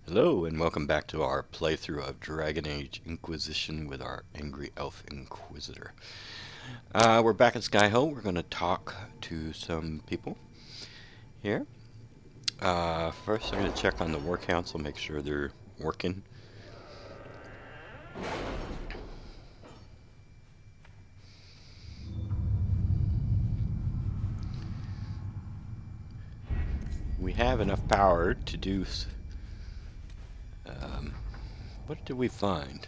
Hello and welcome back to our playthrough of Dragon Age Inquisition with our angry Elf Inquisitor. We're back at Skyhill. We're going to talk to some people here. First I'm going to check on the War Council, make sure they're working. We have enough power to do... what did we find?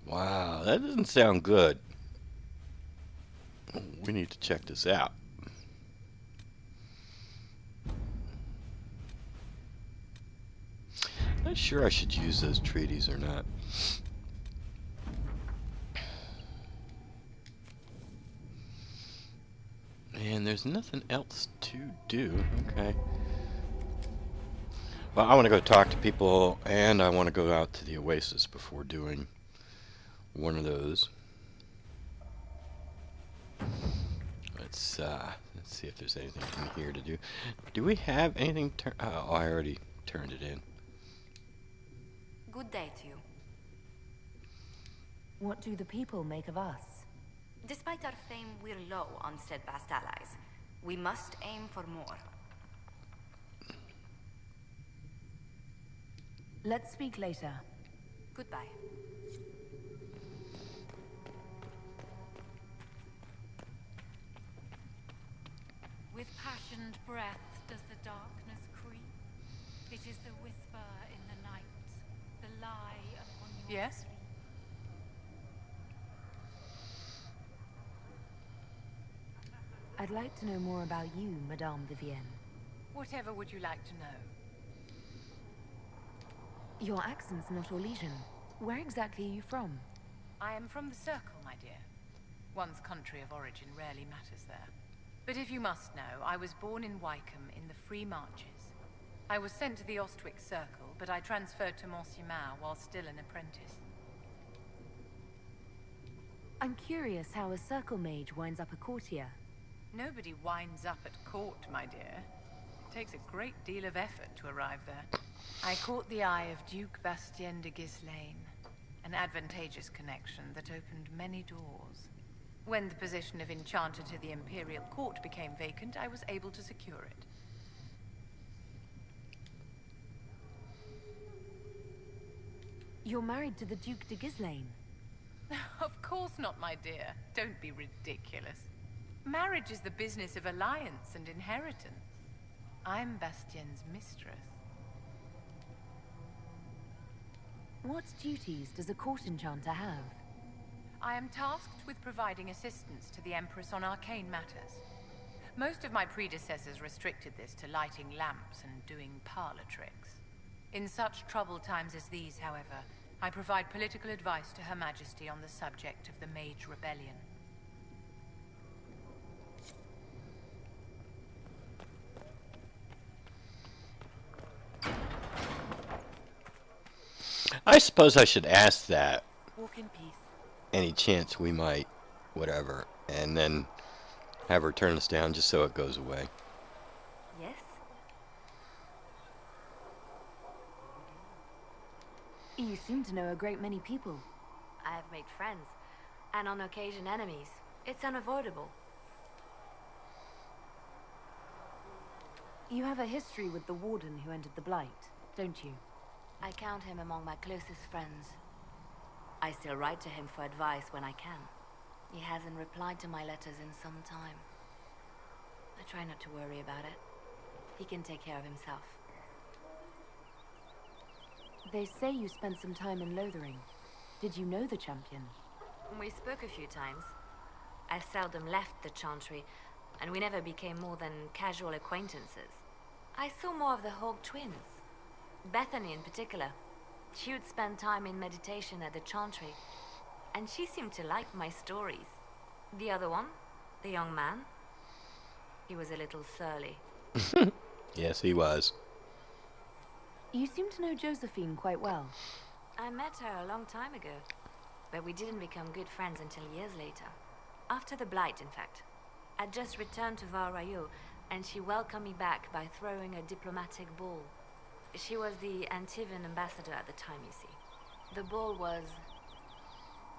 Wow, that doesn't sound good. We need to check this out. Not sure I should use those treaties or not. And there's nothing else to do. Okay. Well, I want to go talk to people, and I want to go out to the oasis before doing one of those. Let's see if there's anything in here to do. Do we have anything? Oh, I already turned it in. Good day to you. What do the people make of us? Despite our fame, we're low on steadfast allies. We must aim for more. Let's speak later. Goodbye. With passioned breath does the darkness creep. It is the whisper in the night, the lie upon your Yes? sleep. I'd like to know more about you, Madame Vivienne. Whatever would you like to know? Your accent's not Orlesian. Where exactly are you from? I am from the Circle, my dear. One's country of origin rarely matters there. But if you must know, I was born in Wycombe in the Free Marches. I was sent to the Ostwick Circle, but I transferred to Monsignor while still an apprentice. I'm curious how a circle mage winds up a courtier. Nobody winds up at court, my dear. It takes a great deal of effort to arrive there. I caught the eye of Duke Bastien de Ghislaine, an advantageous connection that opened many doors. When the position of Enchanter to the Imperial Court became vacant, I was able to secure it. You're married to the Duke de Ghislaine. Of course not, my dear. Don't be ridiculous. Marriage is the business of alliance and inheritance. I'm Bastien's mistress. What duties does a court enchanter have? I am tasked with providing assistance to the Empress on arcane matters. Most of my predecessors restricted this to lighting lamps and doing parlor tricks. In such troubled times as these, however, I provide political advice to Her Majesty on the subject of the Mage Rebellion. I suppose I should ask that. Walk in peace. Any chance we might, whatever, and then have her turn us down just so it goes away. Yes? You seem to know a great many people. I have made friends, and on occasion enemies. It's unavoidable. You have a history with the Warden who entered the Blight, don't you? I count him among my closest friends. I still write to him for advice when I can. He hasn't replied to my letters in some time. I try not to worry about it. He can take care of himself. They say you spent some time in Lothering. Did you know the champion? We spoke a few times. I seldom left the Chantry, and we never became more than casual acquaintances. I saw more of the Hog twins. Bethany in particular. She would spend time in meditation at the Chantry, and she seemed to like my stories. The other one, the young man, he was a little surly. Yes, he was. You seem to know Josephine quite well. I met her a long time ago, but we didn't become good friends until years later. After the Blight, in fact. I'd just returned to Val Rayo, and she welcomed me back by throwing a diplomatic ball. She was the Antivan ambassador at the time, you see. The ball was...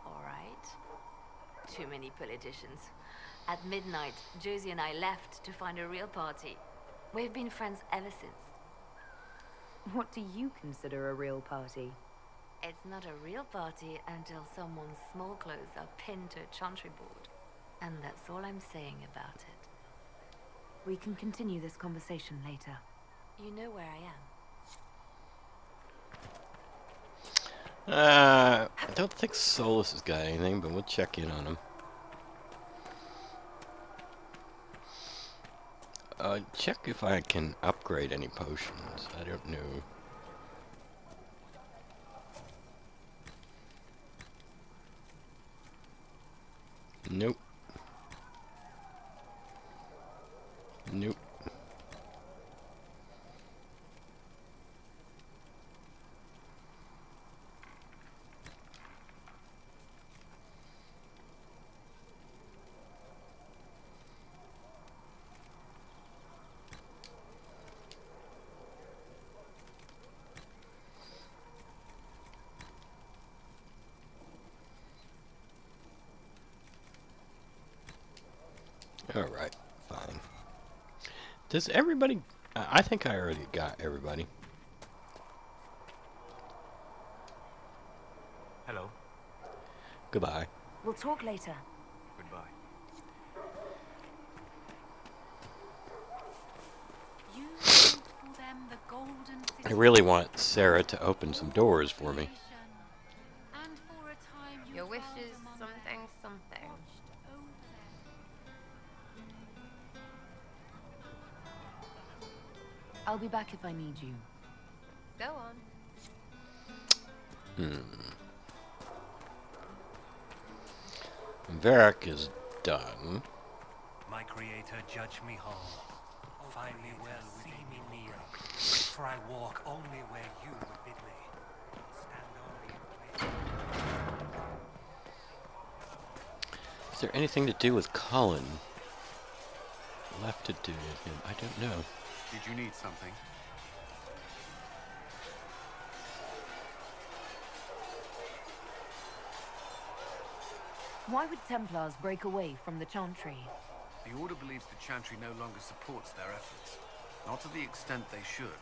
alright. Too many politicians. At midnight, Josie and I left to find a real party. We've been friends ever since. What do you consider a real party? It's not a real party until someone's small clothes are pinned to a chantry board. And that's all I'm saying about it. We can continue this conversation later. You know where I am. I don't think Solus has got anything, but we'll check in on him. Check if I can upgrade any potions. I don't know. Nope. Nope. Alright, fine. Does everybody... I think I already got everybody. Hello. Goodbye. We'll talk later. Goodbye. You built for them the golden I city really want Sarah to open some doors for me. and for a time you Your wish dwelled is among something, them, something. watched over them. I'll be back if I need you. Go on. Varric is done. My creator, judge me whole. Find me well, see me near. For I walk only where you would bid me. Stand only in place. Is there anything to do with Colin? Left to do with him? I don't know. Did you need something? Why would Templars break away from the Chantry? The Order believes the Chantry no longer supports their efforts. Not to the extent they should.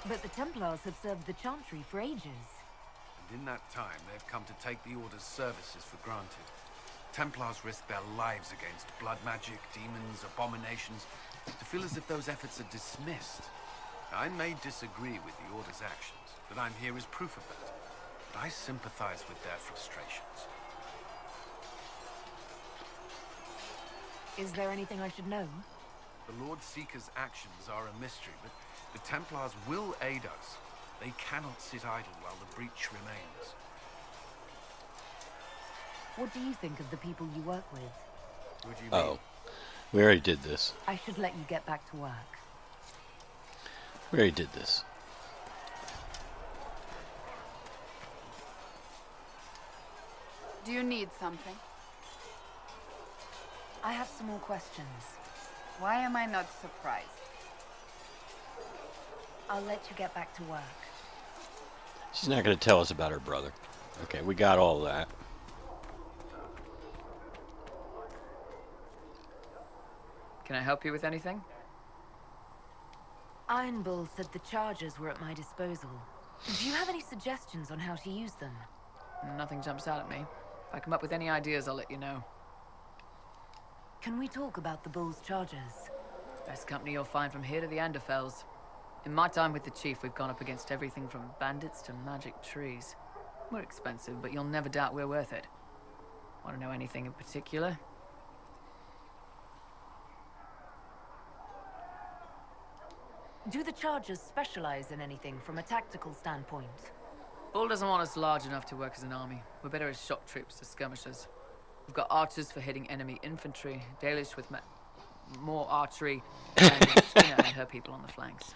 But the Templars have served the Chantry for ages. And in that time, they've come to take the Order's services for granted. Templars risk their lives against blood magic, demons, abominations, to feel as if those efforts are dismissed. I may disagree with the Order's actions, but I'm here as proof of that. But I sympathize with their frustrations. Is there anything I should know? The Lord Seeker's actions are a mystery, but the Templars will aid us. They cannot sit idle while the breach remains. What do you think of the people you work with? Who do you Oh, mean? we already did this. I should let you get back to work. We already did this. Do you need something? I have some more questions. Why am I not surprised? I'll let you get back to work. She's not going to tell us about her brother. Okay, we got all that. Can I help you with anything? Iron Bull said the charges were at my disposal. Do you have any suggestions on how to use them? Nothing jumps out at me. If I come up with any ideas, I'll let you know. Can we talk about the Bull's charges? Best company you'll find from here to the Anderfells. In my time with the chief, we've gone up against everything from bandits to magic trees. We're expensive, but you'll never doubt we're worth it. Want to know anything in particular? Do the Chargers specialize in anything from a tactical standpoint? Bull doesn't want us large enough to work as an army. We're better as shock troops, as skirmishers. We've got archers for hitting enemy infantry, Dalish with more archery, and Skinner and her people on the flanks.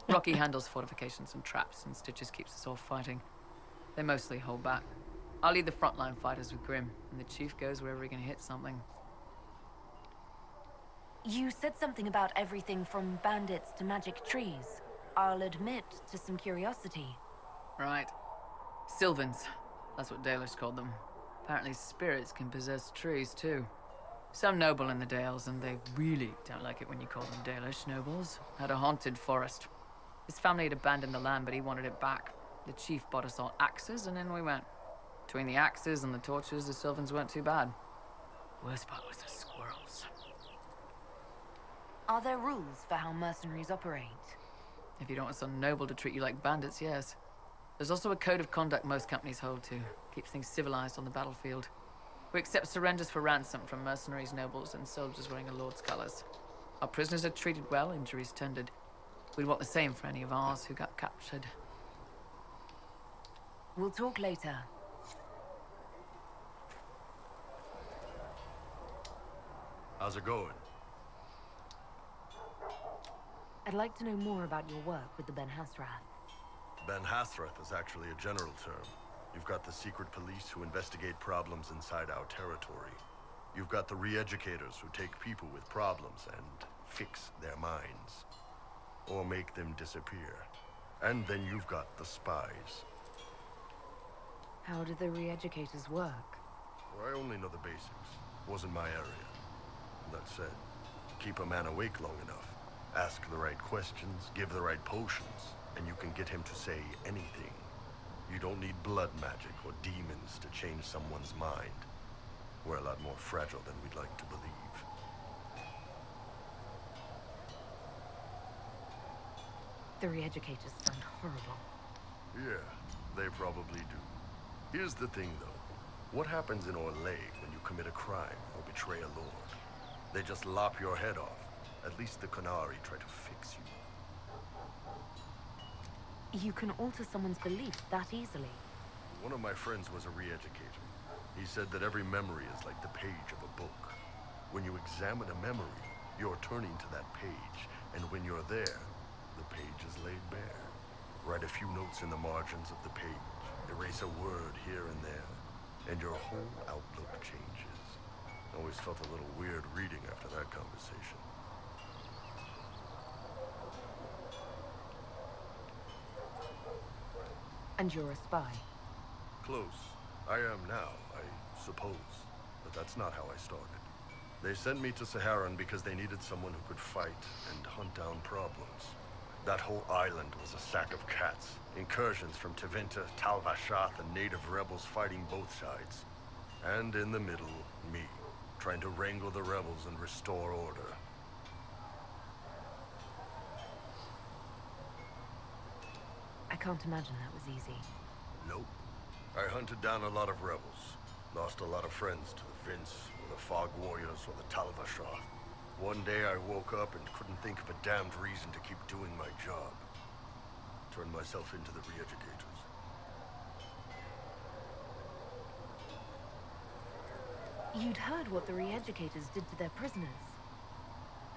Rocky handles fortifications and traps, and Stitches keeps us all fighting. They mostly hold back. I'll lead the frontline fighters with Grim, and the chief goes wherever he can hit something. You said something about everything from bandits to magic trees. I'll admit to some curiosity. Right. Sylvans. That's what Dalish called them. Apparently spirits can possess trees, too. Some noble in the Dales, and they really don't like it when you call them Dalish nobles, had a haunted forest. His family had abandoned the land, but he wanted it back. The chief bought us all axes, and in we went. Between the axes and the torches, the Sylvans weren't too bad. Worst part was the squirrels. Are there rules for how mercenaries operate? If you don't want some noble to treat you like bandits, yes. There's also a code of conduct most companies hold to. Keeps things civilized on the battlefield. We accept surrenders for ransom from mercenaries, nobles, and soldiers wearing a lord's colors. Our prisoners are treated well, injuries tended. We'd want the same for any of ours who got captured. We'll talk later. How's it going? I'd like to know more about your work with the Ben Hasrath. Ben Hasrath is actually a general term. You've got the secret police who investigate problems inside our territory. You've got the re-educators who take people with problems and fix their minds. Or make them disappear. And then you've got the spies. How do the re-educators work? Well, I only know the basics. Wasn't my area. That said, keep a man awake long enough. Ask the right questions, give the right potions, and you can get him to say anything. You don't need blood magic or demons to change someone's mind. We're a lot more fragile than we'd like to believe. The re-educators sound horrible. Yeah, they probably do. Here's the thing, though. What happens in Orlais when you commit a crime or betray a lord? They just lop your head off. At least the Qunari try to fix you. You can alter someone's beliefs that easily. One of my friends was a re-educator. He said that every memory is like the page of a book. When you examine a memory, you're turning to that page, and when you're there, the page is laid bare. Write a few notes in the margins of the page, erase a word here and there, and your whole outlook changes. I always felt a little weird reading after that conversation. And you're a spy? Close. I am now, I suppose. But that's not how I started. They sent me to Saharan because they needed someone who could fight and hunt down problems. That whole island was a sack of cats. Incursions from Tevinter, Tal Vashath, and native rebels fighting both sides. And in the middle, me, trying to wrangle the rebels and restore order. I can't imagine that was easy. Nope. I hunted down a lot of rebels. Lost a lot of friends to the Vince, or the Fog Warriors, or the Tal Vashath. One day I woke up and couldn't think of a damned reason to keep doing my job. Turned myself into the re-educators. You'd heard what the re-educators did to their prisoners.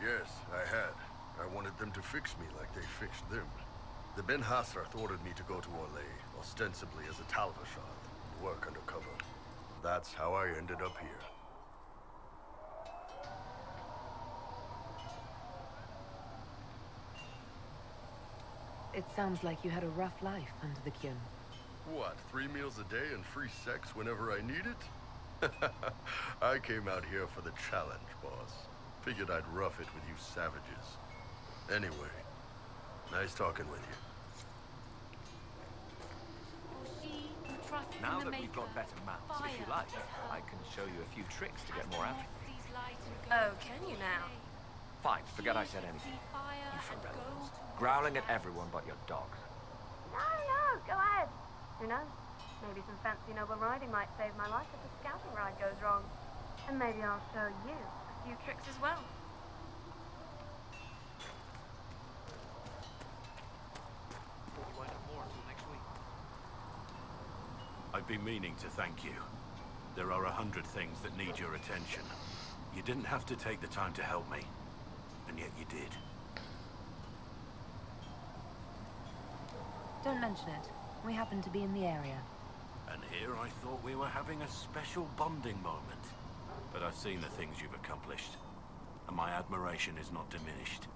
Yes, I had. I wanted them to fix me like they fixed them. The Ben Hasrath ordered me to go to Orlais, ostensibly as a Tal Vashath, and work undercover. That's how I ended up here. It sounds like you had a rough life under the Qun. What, 3 meals a day and free sex whenever I need it? I came out here for the challenge, boss. Figured I'd rough it with you savages. Anyway, nice talking with you. Now that we've got better maps, if you like, I can show you a few tricks to get more out of them. Oh, can you now? Fine, forget I said anything. You for relevance. Growling at everyone but your dogs. No, go ahead. Who knows? Maybe some fancy noble riding might save my life if the scouting ride goes wrong. And maybe I'll show you a few tricks as well. You won't have more until next week. I've been meaning to thank you. There are 100 things that need your attention. You didn't have to take the time to help me, and yet you did. Don't mention it. We happen to be in the area. And here I thought we were having a special bonding moment. But I've seen the things you've accomplished, and my admiration is not diminished.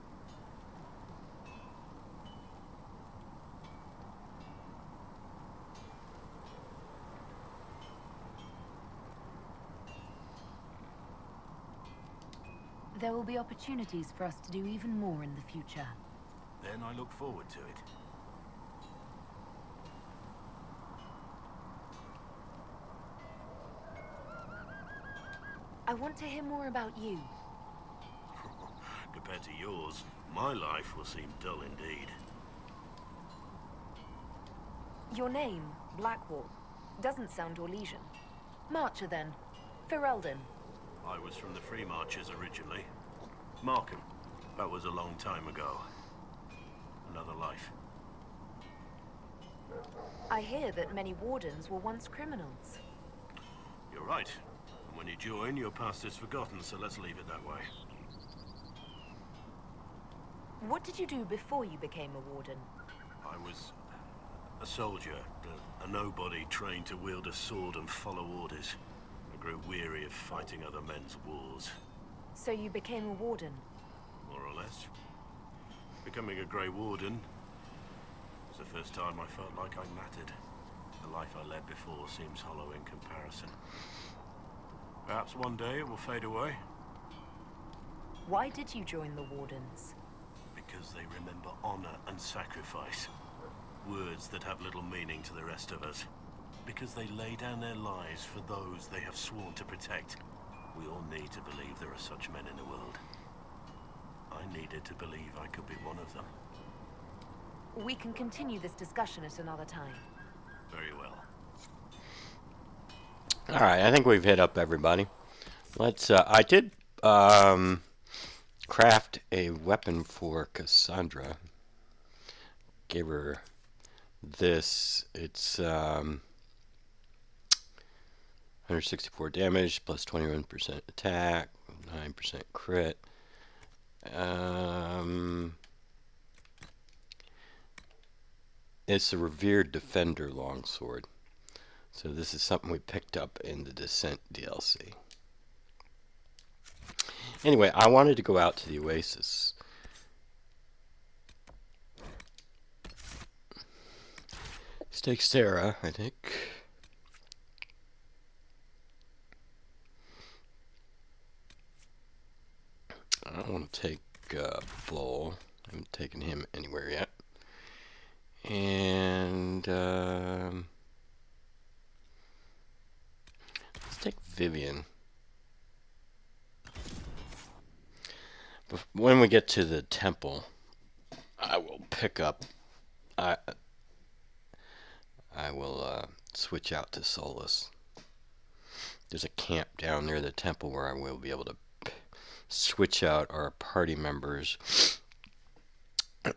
There will be opportunities for us to do even more in the future. Then I look forward to it. I want to hear more about you. Compared to yours, my life will seem dull indeed. Your name, Blackwall, doesn't sound Orlesian. Marcher, then. Ferelden. I was from the Free Marchers originally. Markham. That was a long time ago. Another life. I hear that many wardens were once criminals. You're right. And when you join, your past is forgotten, so let's leave it that way. What did you do before you became a warden? I was a soldier, a nobody trained to wield a sword and follow orders. I grew weary of fighting other men's wars. So you became a warden? More or less. Becoming a Grey Warden was the first time I felt like I mattered. The life I led before seems hollow in comparison. Perhaps one day it will fade away. Why did you join the Wardens? Because they remember honor and sacrifice. Words that have little meaning to the rest of us. Because they lay down their lives for those they have sworn to protect. We all need to believe there are such men in the world. I needed to believe I could be one of them. We can continue this discussion at another time. Very well. Alright, I think we've hit up everybody. Let's, I did, craft a weapon for Cassandra. Gave her this. It's, 164 damage, plus 21% attack, 9% crit. It's a Revered Defender longsword. So this is something we picked up in the Descent DLC. Anyway, I wanted to go out to the oasis. Let's take Sarah, I think. I don't want to take Bull. I haven't taken him anywhere yet. And let's take Vivian. But when we get to the temple, I will pick up. I will switch out to Solus. There's a camp down near the temple where I will be able to switch out our party members.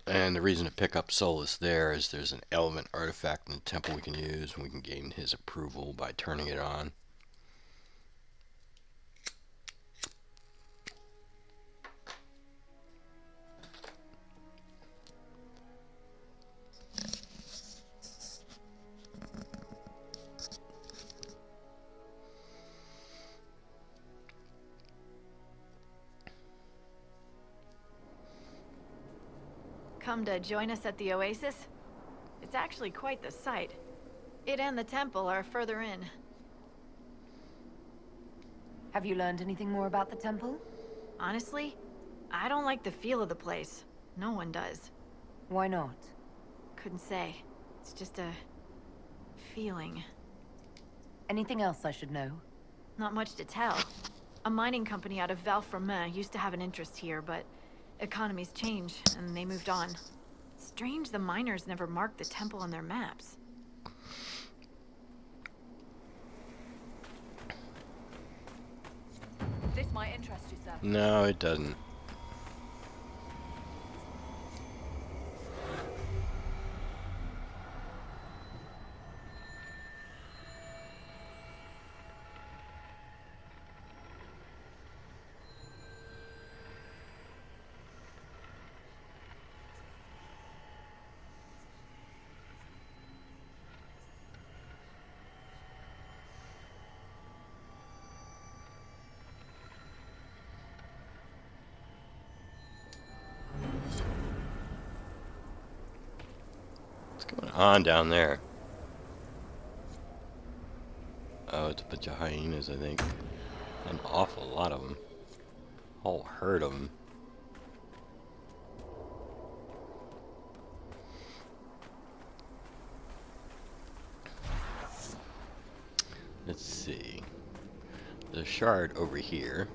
And the reason to pick up Solus there is there's an element artifact in the temple we can use, and we can gain his approval by turning it on. Come to join us at the oasis? It's actually quite the sight. It and the temple are further in. Have you learned anything more about the temple? Honestly, I don't like the feel of the place. No one does. Why not? Couldn't say. It's just a feeling. Anything else I should know? Not much to tell. A mining company out of Valframin used to have an interest here, but Economies change, and they moved on. Strange the miners never marked the temple on their maps. This might interest you, sir. No, it doesn't. What's going on down there? Oh, it's a bunch of hyenas, I think. An awful lot of them. Whole herd of them. Let's see. There's a shard over here.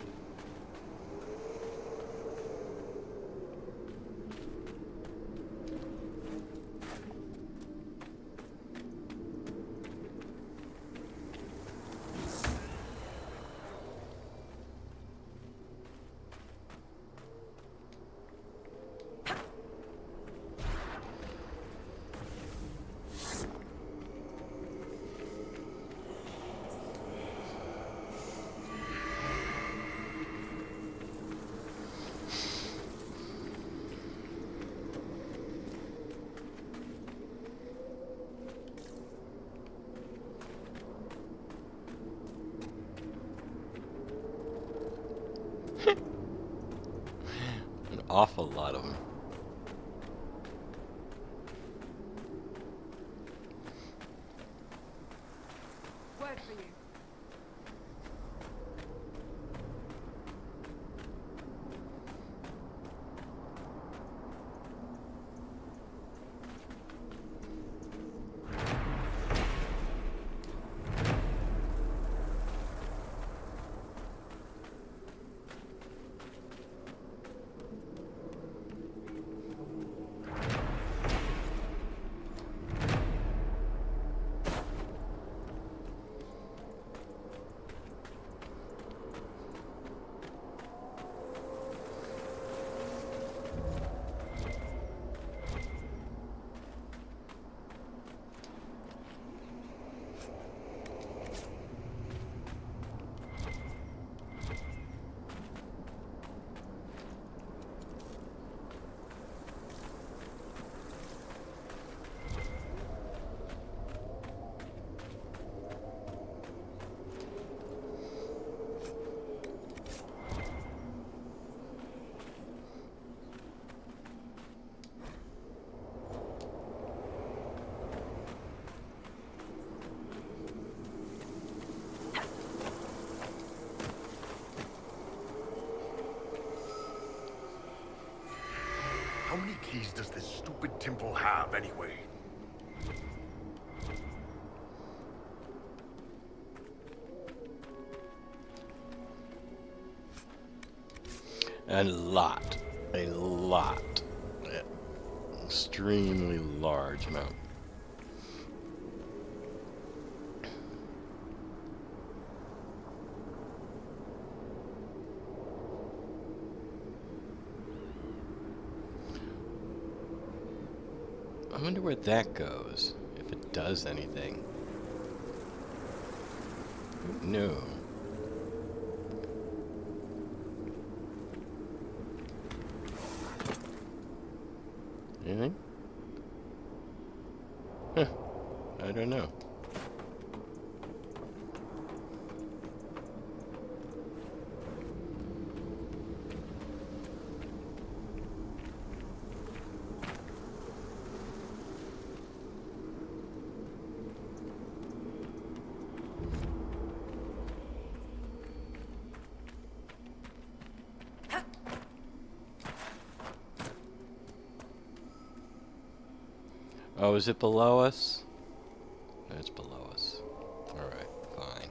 An awful lot of them. Word for you. How many keys does this stupid temple have, anyway? A lot. A lot. Extremely large amount. I wonder where that goes, if it does anything. No. Anything? Huh. I don't know. Oh, is it below us? No, it's below us. Alright, fine.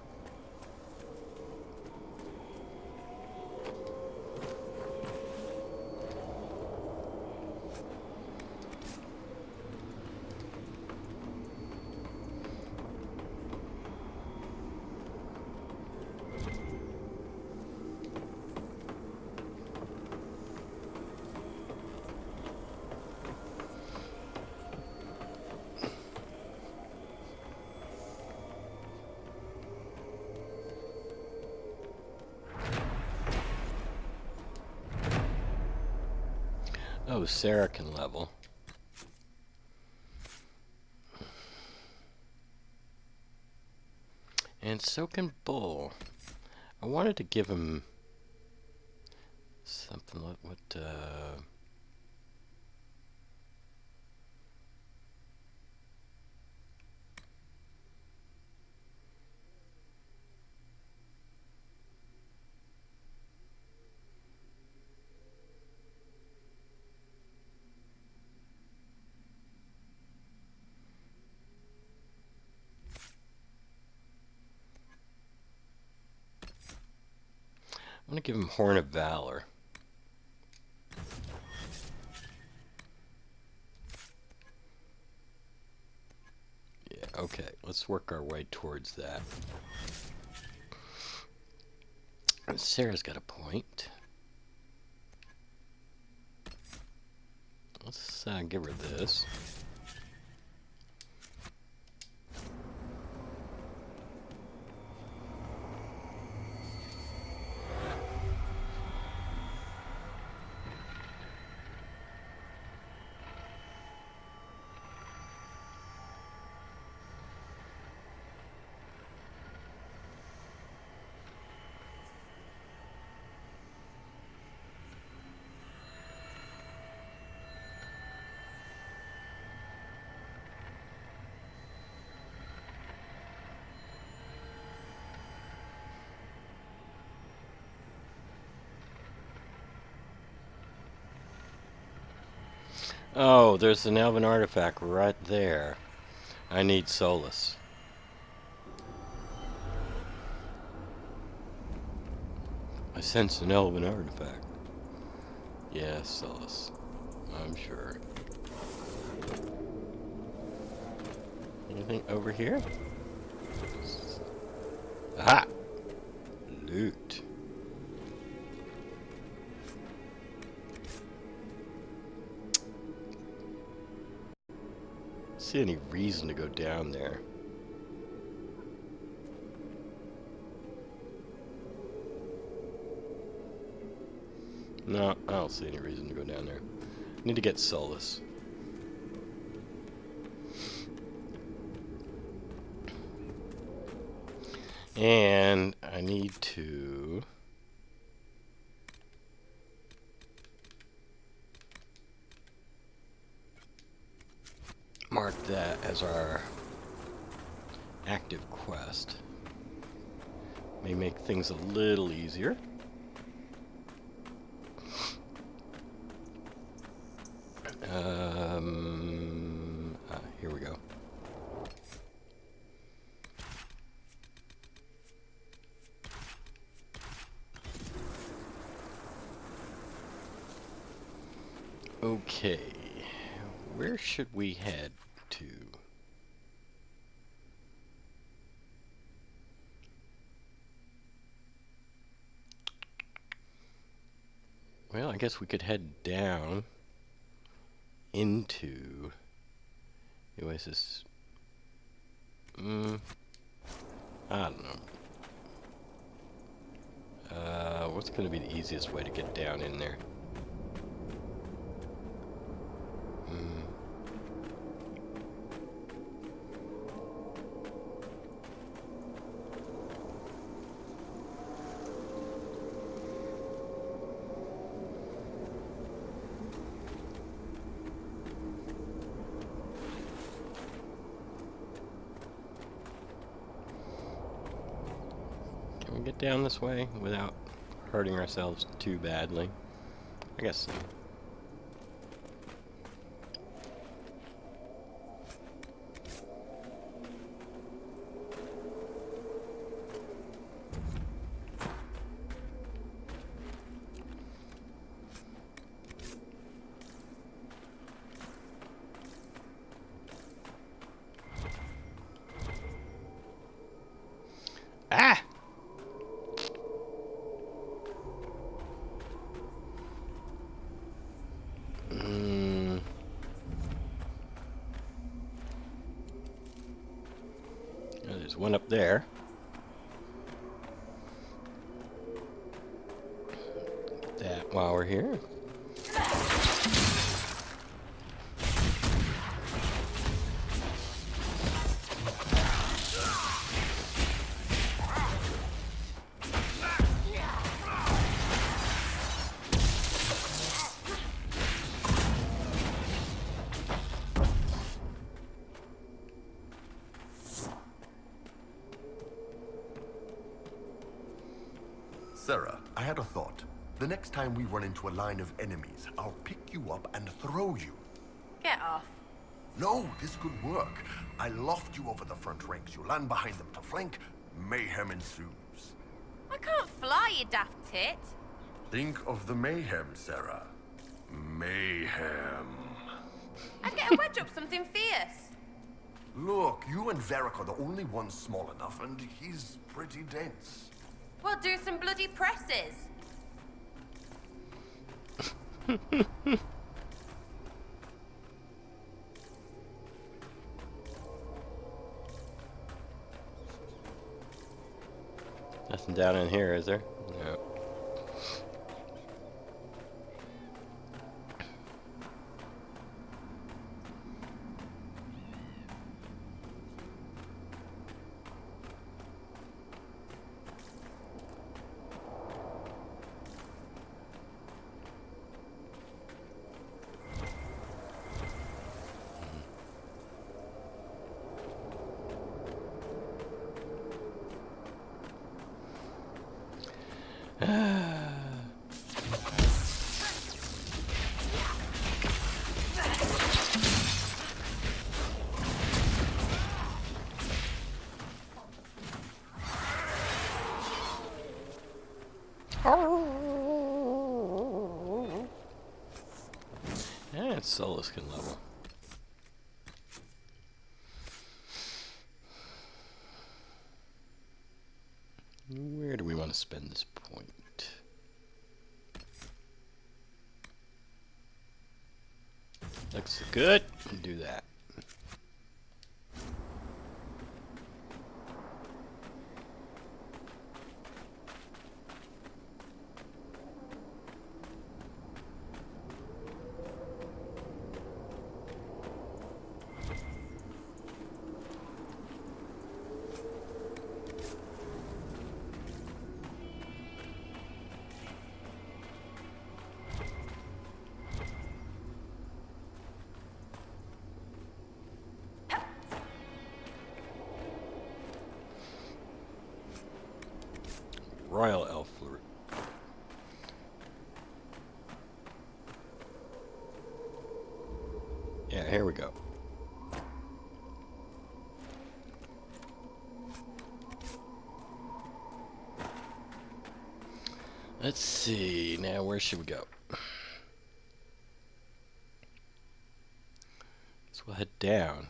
Oh, Sarah can level. And so can Bull. I wanted to give him something like what, I'm going to give him Horn of Valor. Yeah, okay, let's work our way towards that. Sarah's got a point. Let's give her this. Oh, there's an elven artifact right there. I need Solace. I sense an elven artifact. Yes, Solace. I'm sure. Anything over here? Aha! Loot. See any reason to go down there? No, I don't see any reason to go down there. Need to get Solace. And I need to mark that as our active quest. May make things a little easier. Here we go. Okay, where should we head to? Well, I guess we could head down into the oasis. I don't know. What's going to be the easiest way to get down in there? Can we get down this way without hurting ourselves too badly? I guess so. Ah! There's one up there. That while we're here. Sarah, I had a thought. The next time we run into a line of enemies, I'll pick you up and throw you. Get off. No, this could work. I loft you over the front ranks. You land behind them to flank. Mayhem ensues. I can't fly, you daft tit. Think of the mayhem, Sarah. Mayhem. I'd get a wedge up something fierce. Look, you and Varric are the only ones small enough, and he's pretty dense. We'll do some bloody presses. Nothing down in here, is there? No. Yeah, it's solo skin level. Where do we want to spend this point? Looks good. Do that. Royal Elf. Yeah, here we go. Let's see, now where should we go? So we'll head down.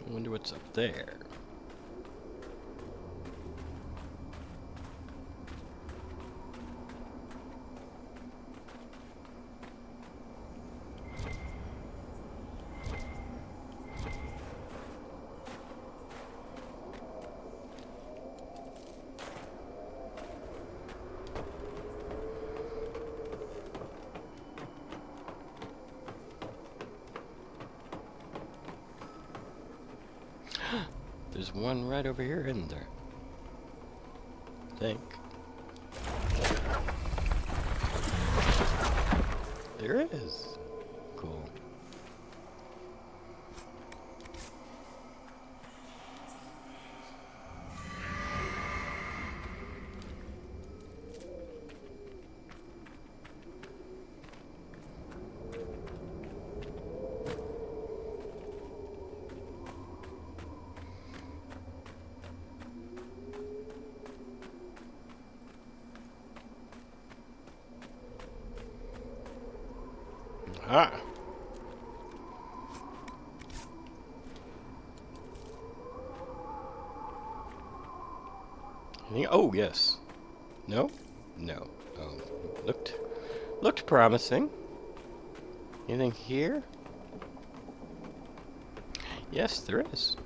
I wonder what's up there. There's one right over here, isn't there? I think. There is. Cool. Ah. Oh, yes. No? No. Oh, looked promising. Anything here? Yes, there is.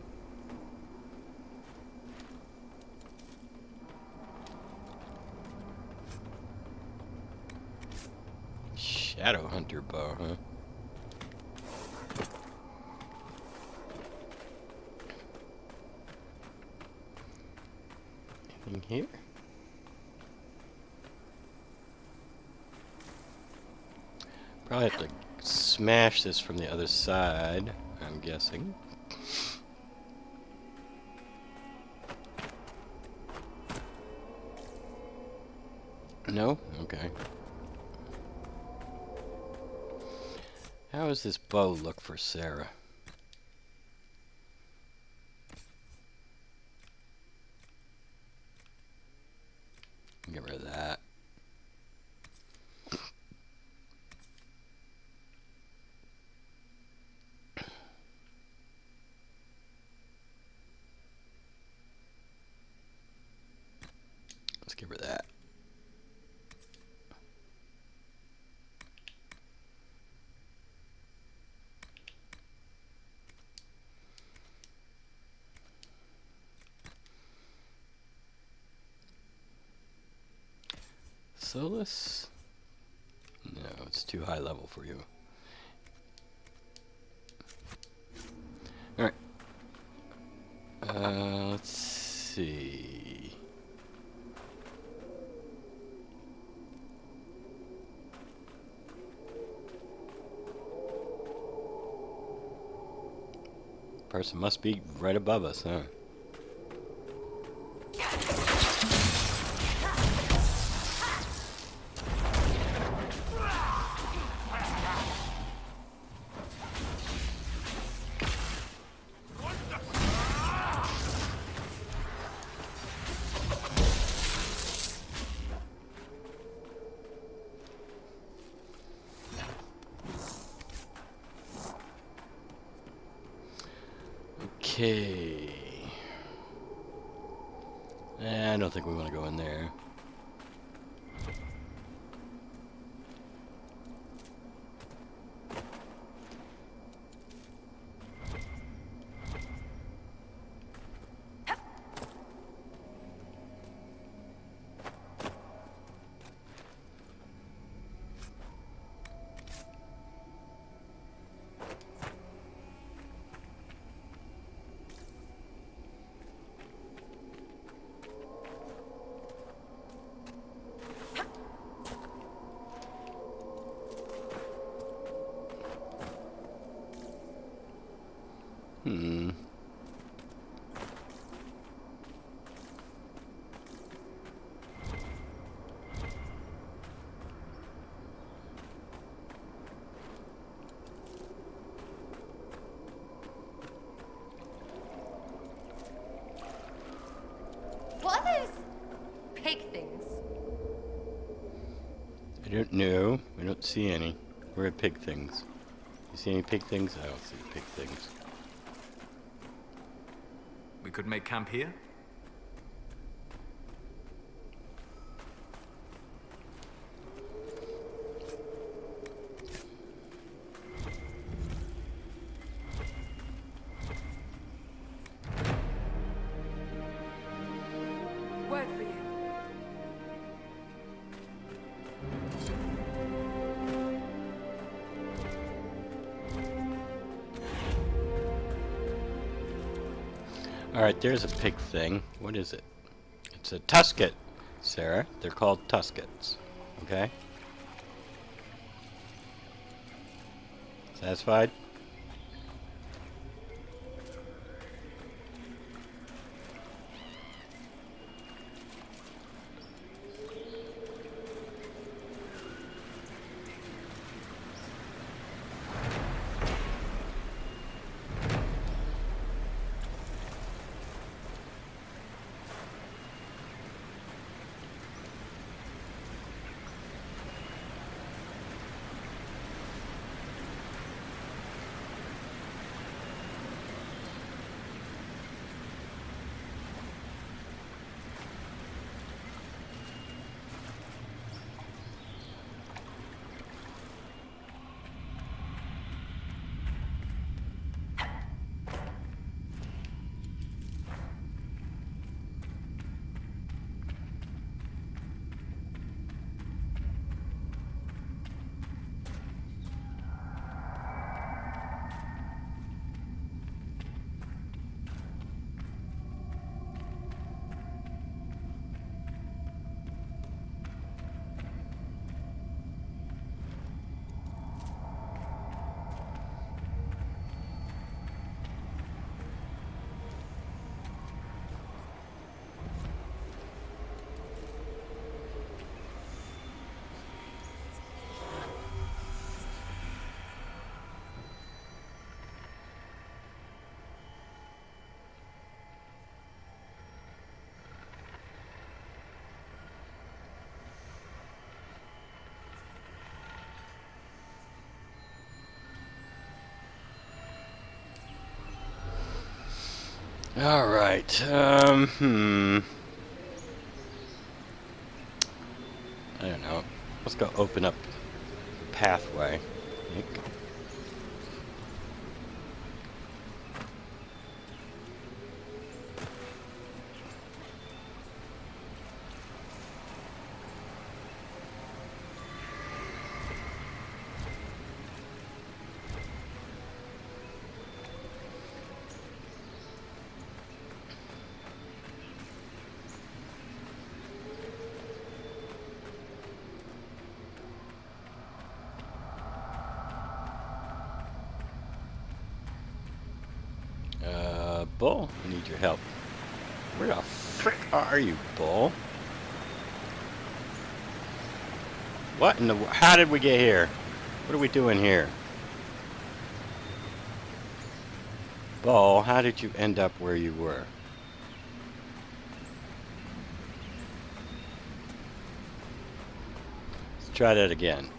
Shadow Hunter bow, huh? Anything here? Probably have to smash this from the other side, I'm guessing. No? Okay. How does this bow look for Sarah? Get rid of that. Let's get rid of that. Solus? No, it's too high level for you. Alright. Let's see. Person must be right above us, huh? Okay. I don't think we want to go in there. What are those pig things? I don't know. I don't see any. Where are pig things? You see any pig things? I don't see pig things. We could make camp here? Word for you. Alright, there's a pig thing. What is it? It's a tusket, Sarah. They're called tuskets. Okay? Satisfied? All right. I don't know. Let's go open up pathway. I think. Bull, I need your help. Where the frick are you, Bull? What in the... How did we get here? What are we doing here? Bull, how did you end up where you were? Let's try that again.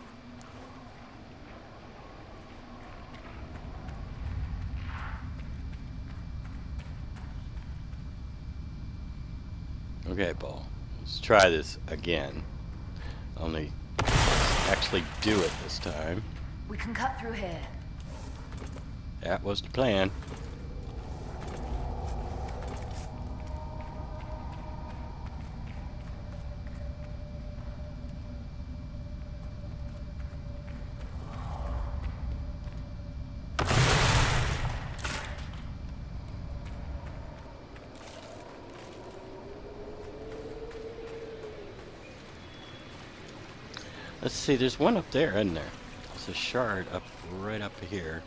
Okay, Bull. Let's try this again. Only actually do it this time. We can cut through here. That was the plan. Let's see, there's one up there, isn't there? There's a shard up right up here.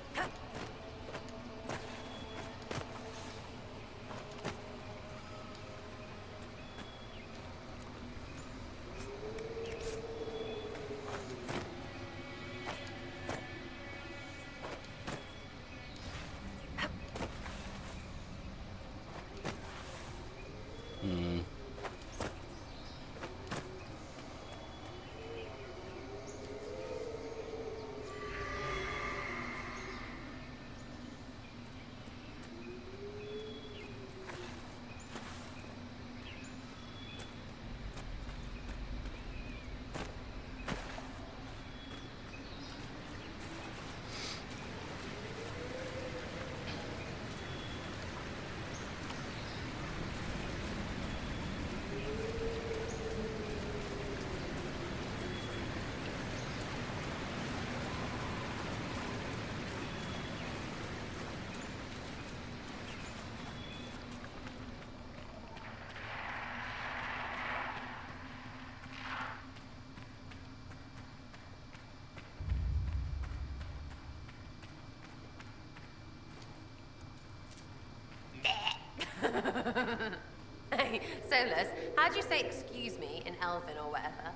Hey, Solus, how do you say excuse me in Elven or whatever?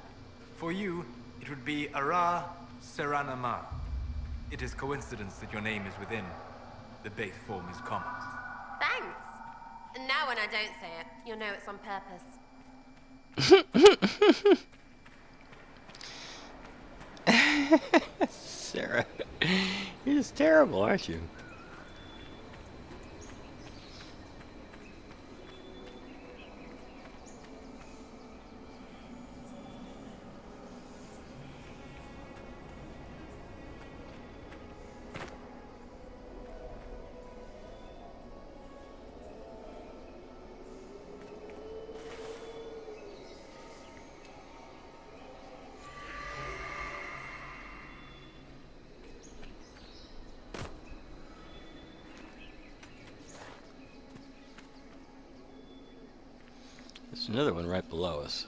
For you, it would be Ara Seranama. It is coincidence that your name is within. The base form is common. Thanks. And now when I don't say it, you'll know it's on purpose. Sarah, you're just terrible, aren't you? There's another one right below us.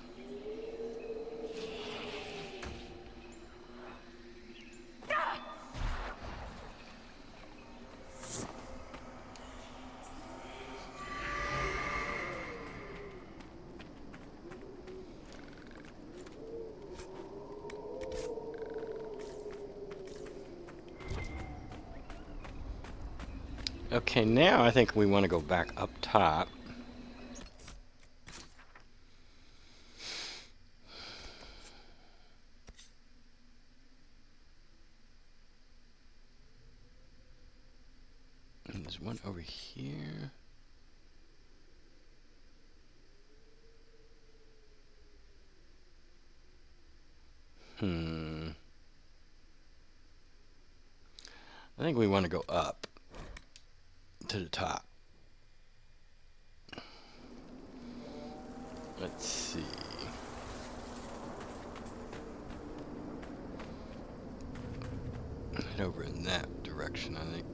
Okay, now I think we want to go back up top. And there's one over here. I think we want to go up to the top. Let's see. Head over in that direction, I think.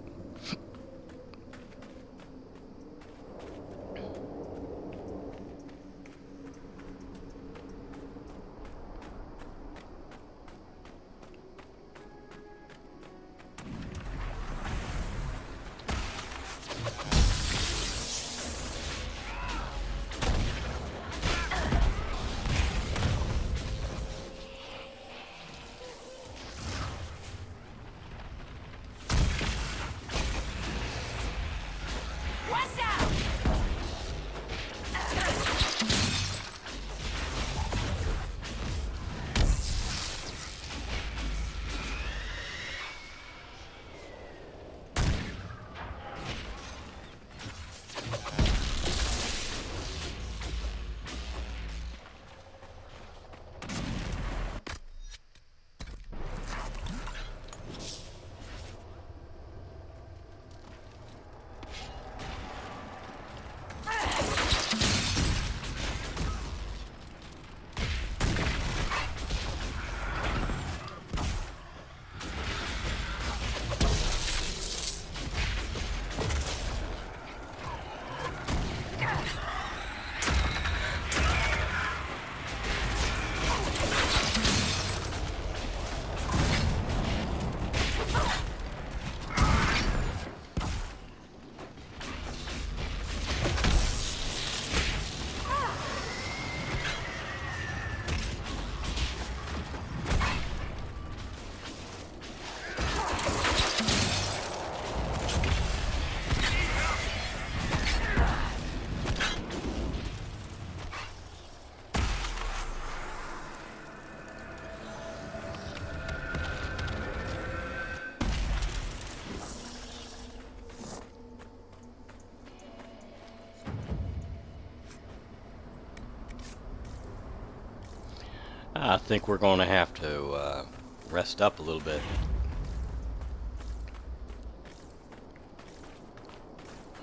I think we're going to have to rest up a little bit.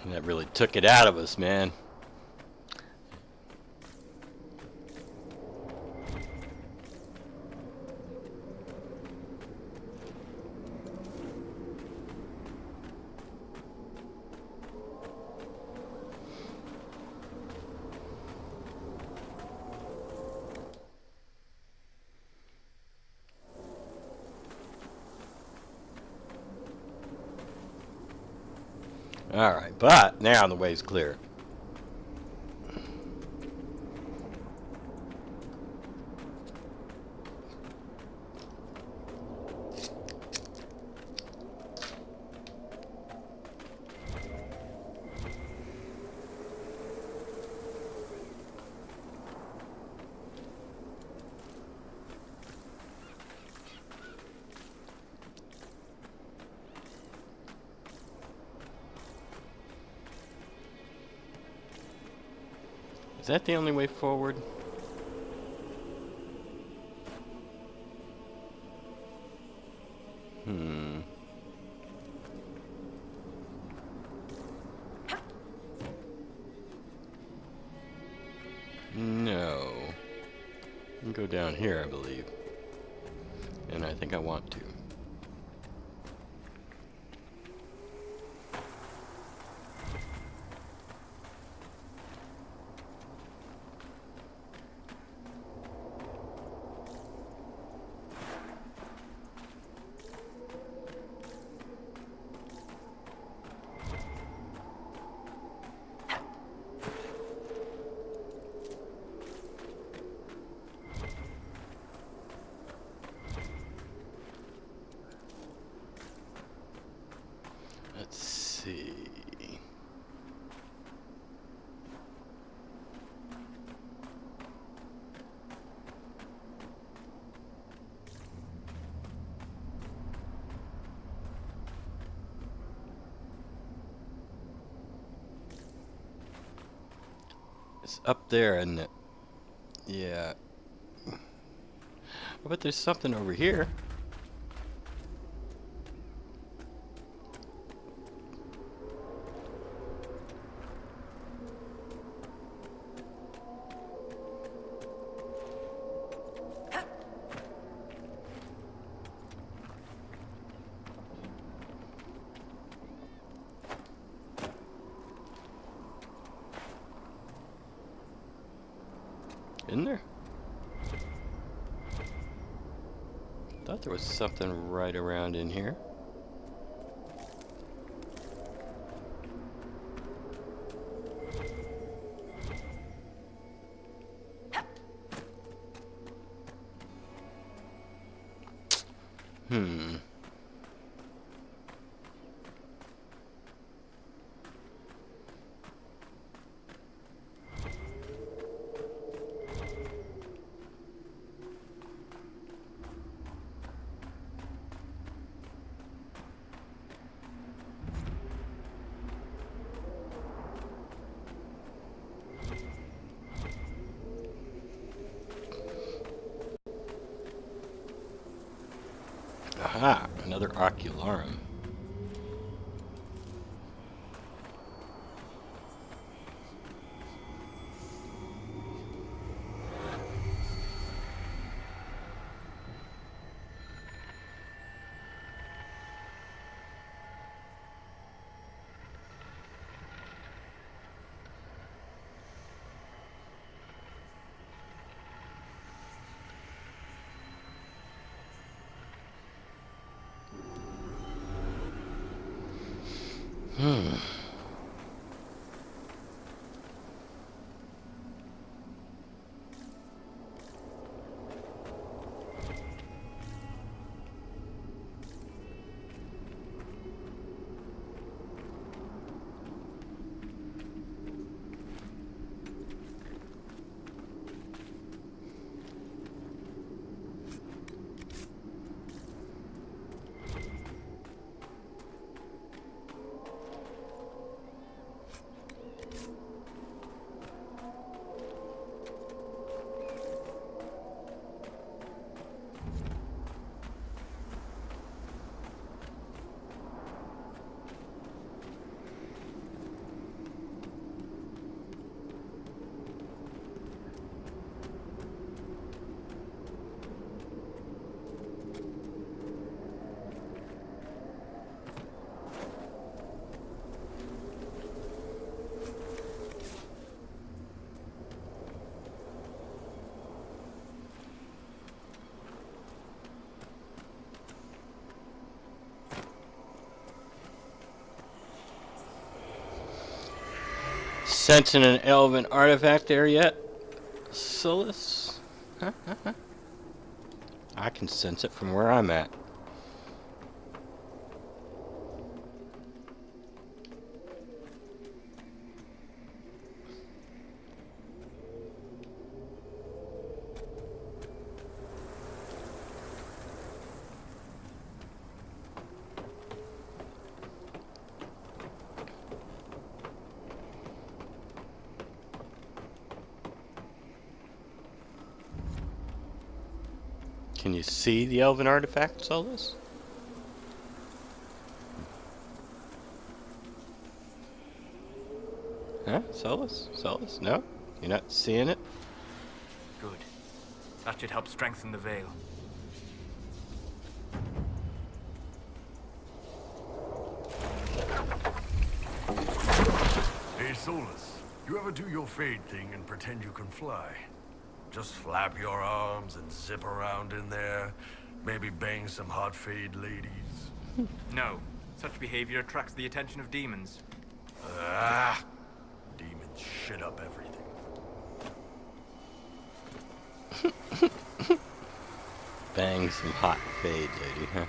That really took it out of us, man. Alright, but now the way's clear. Is that the only way forward? No. You can go down here, I believe. And I think I want to. Let's see. It's up there, isn't it? Yeah. But there's something over here. Isn't there? Thought there was something right around in here. Hmm. Aha, another ocularum. Hmm. Sensing an elven artifact there yet, Solus? Huh? I can sense it from where I'm at. Can you see the elven artifact, Solus? Huh? Solus? Solus? No? You're not seeing it? Good. That should help strengthen the veil. Hey, Solus, you ever do your fade thing and pretend you can fly? Just flap your arms and zip around in there. Maybe bang some hot fade ladies. No. Such behavior attracts the attention of demons. Ah! Demons shit up everything. Bang some hot fade lady, huh?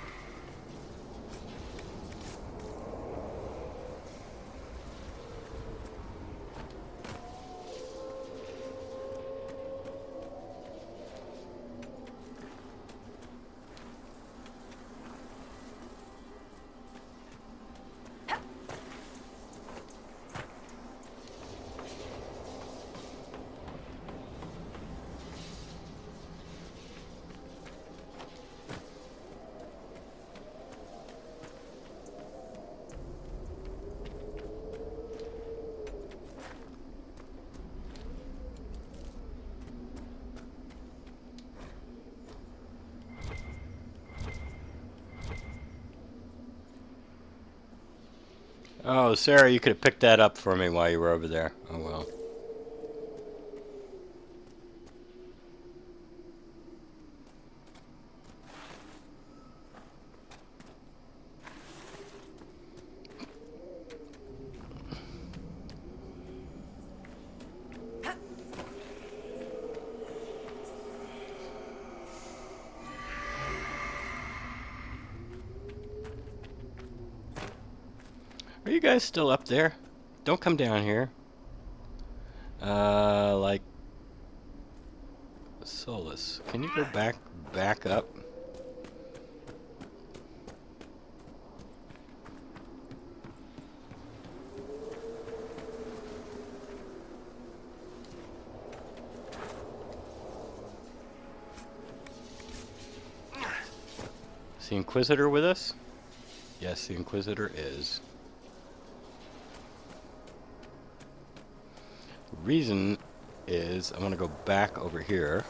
Oh, Sarah, you could have picked that up for me while you were over there. Oh well. Are you guys still up there? Don't come down here. Like Solus. Can you go back up? Is the Inquisitor with us? Yes, the Inquisitor is. The reason is I want to go back over here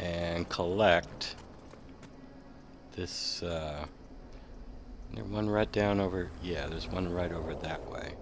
and collect this, there's one right down over, yeah, there's one right over that way.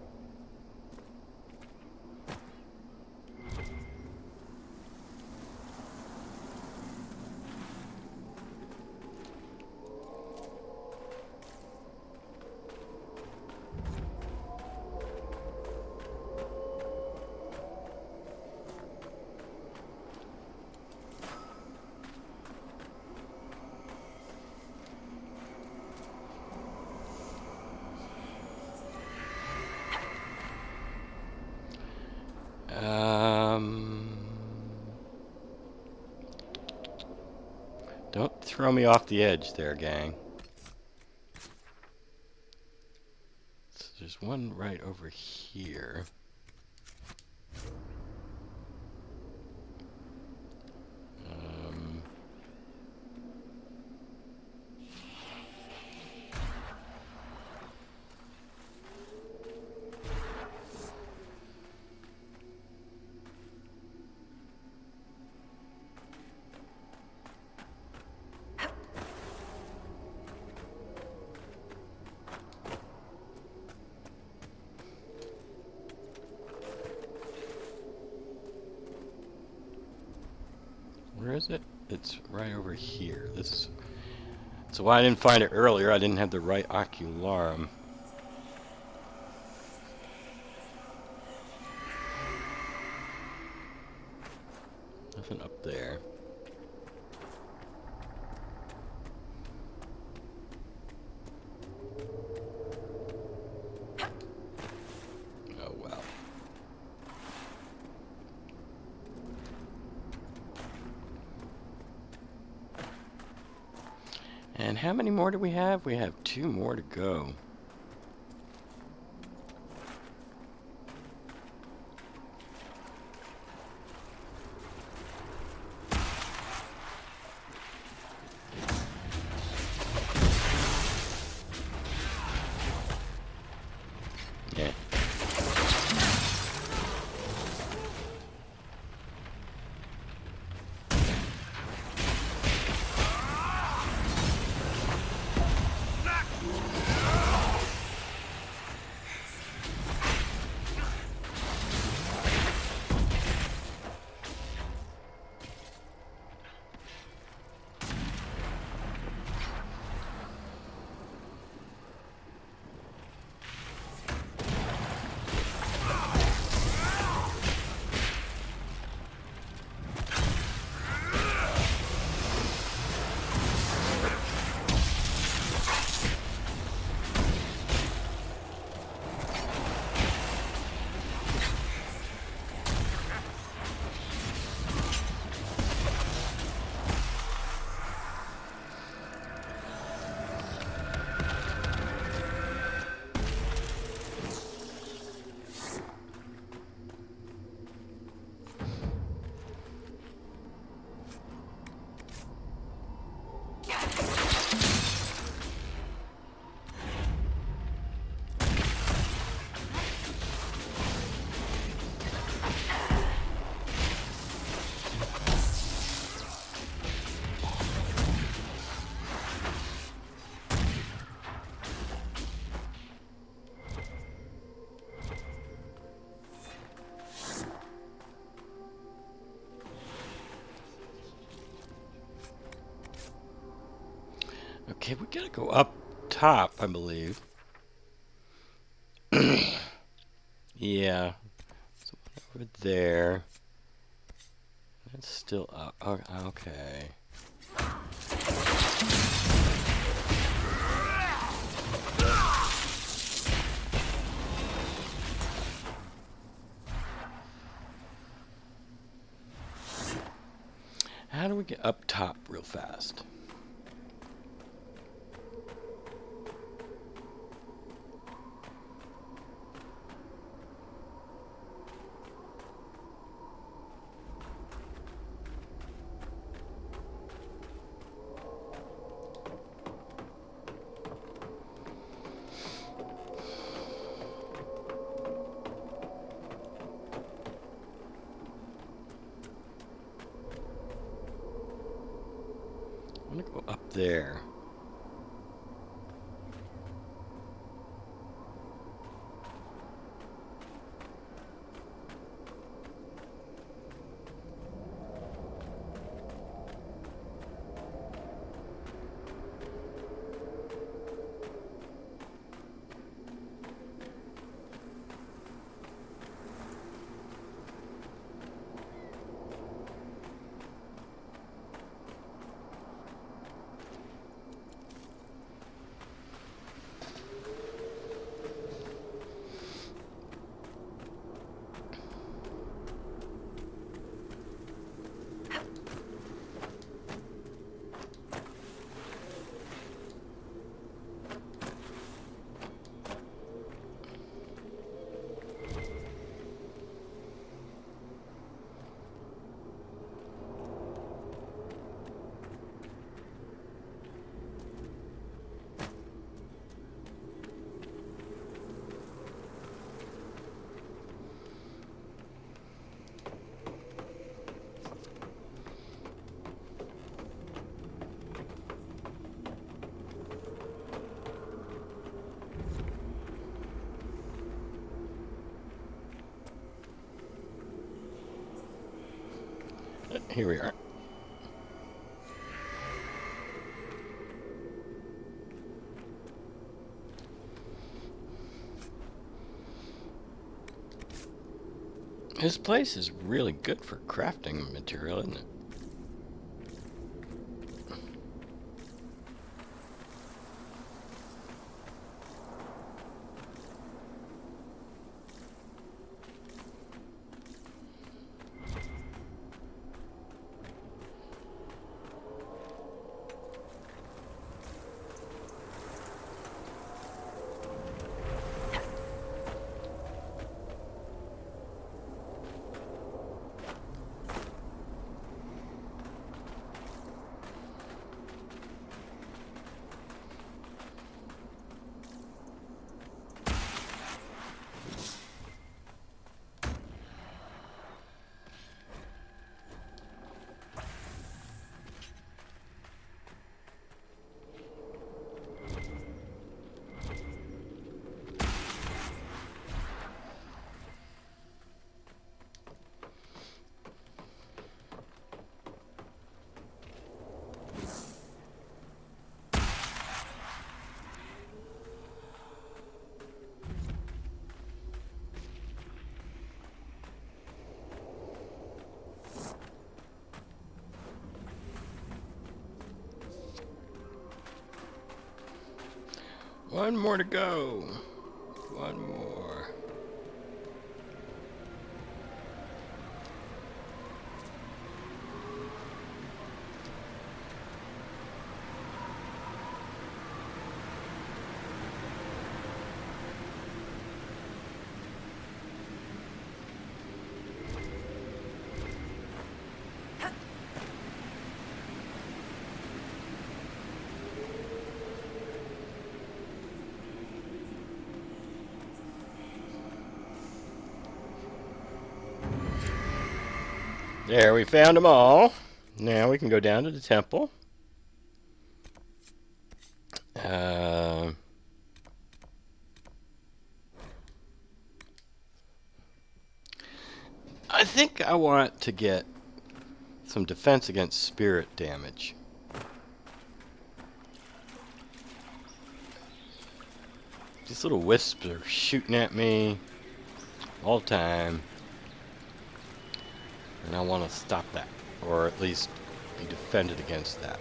Don't throw me off the edge there, gang. So there's one right over here. Where is it? It's right over here. That's why I didn't find it earlier. I didn't have the right ocularum. Nothing up there. Oh well. And how many more do we have? We have 2 more to go. Yeah. Okay, we gotta go up top, I believe. Yeah. So over there. That's still up. Oh, okay. How do we get up top real fast? I'm gonna go up there. Here we are. This place is really good for crafting material, isn't it? One more to go. One more. There, we found them all. Now we can go down to the temple. I think I want to get some defense against spirit damage. These little wisps are shooting at me all the time. And I want to stop that. Or at least be defended against that.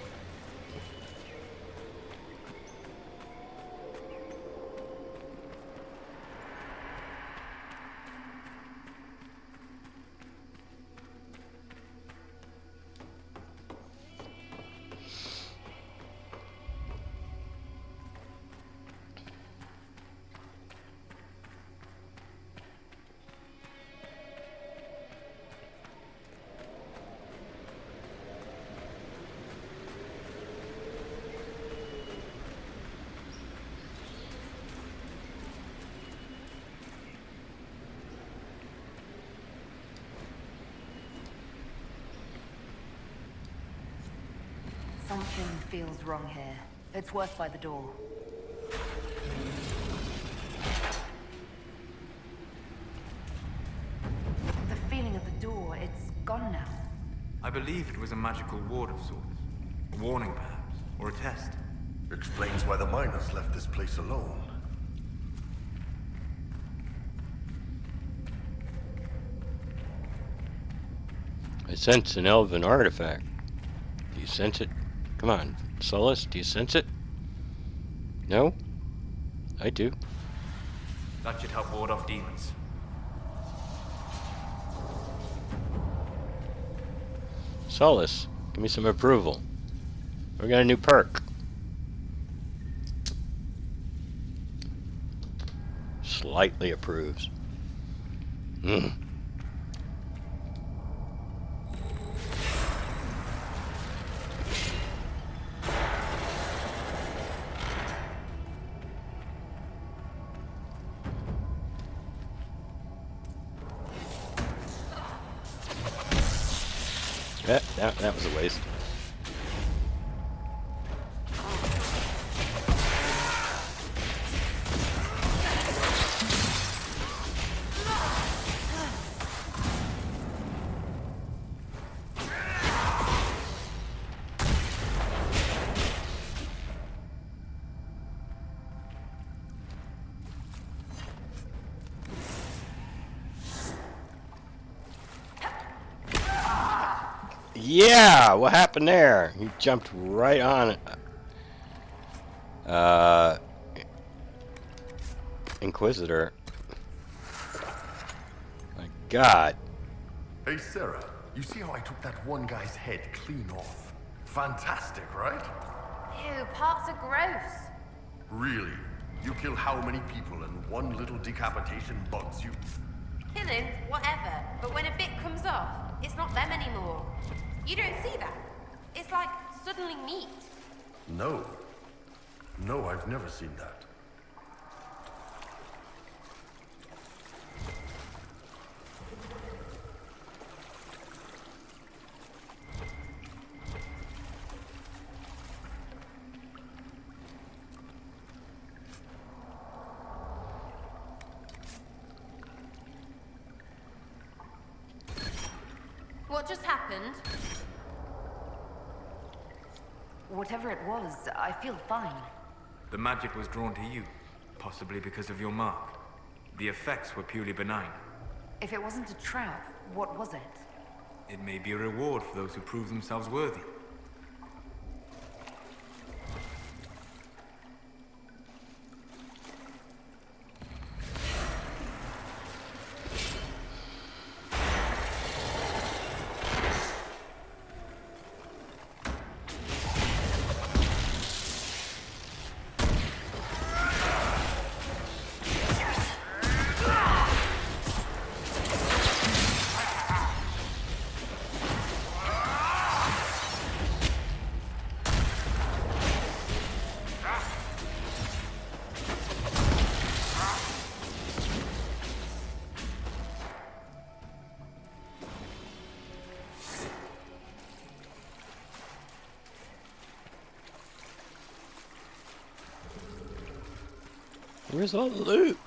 Something feels wrong here. It's worse by the door. The feeling at the door, it's gone now. I believe it was a magical ward of sorts. A warning, perhaps, or a test. Explains why the miners left this place alone. I sense an elven artifact. Do you sense it? Come on, Solus, do you sense it? No? I do. That should help ward off demons. Solus, give me some approval. We got a new perk. Slightly approves. That was a waste. Yeah, what happened there? He jumped right on it. Inquisitor. My God. Hey, Sarah, you see how I took that one guy's head clean off? Fantastic, right? Ew, parts are gross. Really? You kill how many people and one little decapitation bugs you? Killing, whatever, but when a bit comes off, it's not them anymore. You don't see that? It's like suddenly meat. No. No, I've never seen that. What just happened? Whatever it was, I feel fine. The magic was drawn to you, possibly because of your mark. The effects were purely benign. If it wasn't a trap, what was it? It may be a reward for those who prove themselves worthy. Where's all the loot?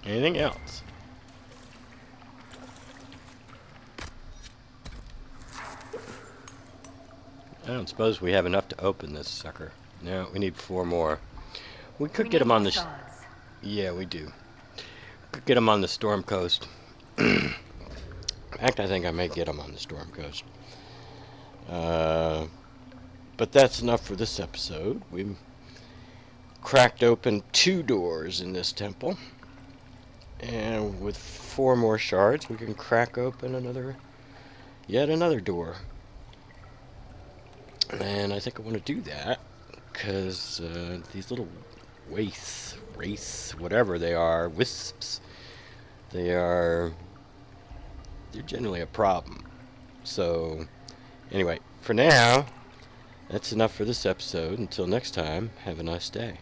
Anything else? I don't suppose we have enough to open this sucker. No, we need 4 more. We could get them on the... Yeah, we do. Could get them on the Storm Coast. In fact, I think I may get them on the Storm Coast. But that's enough for this episode. We've cracked open 2 doors in this temple. And with 4 more shards, we can crack open yet another door. And I think I want to do that because these little wraiths, whatever they are, wisps, they're generally a problem. So anyway, for now, that's enough for this episode. Until next time, have a nice day.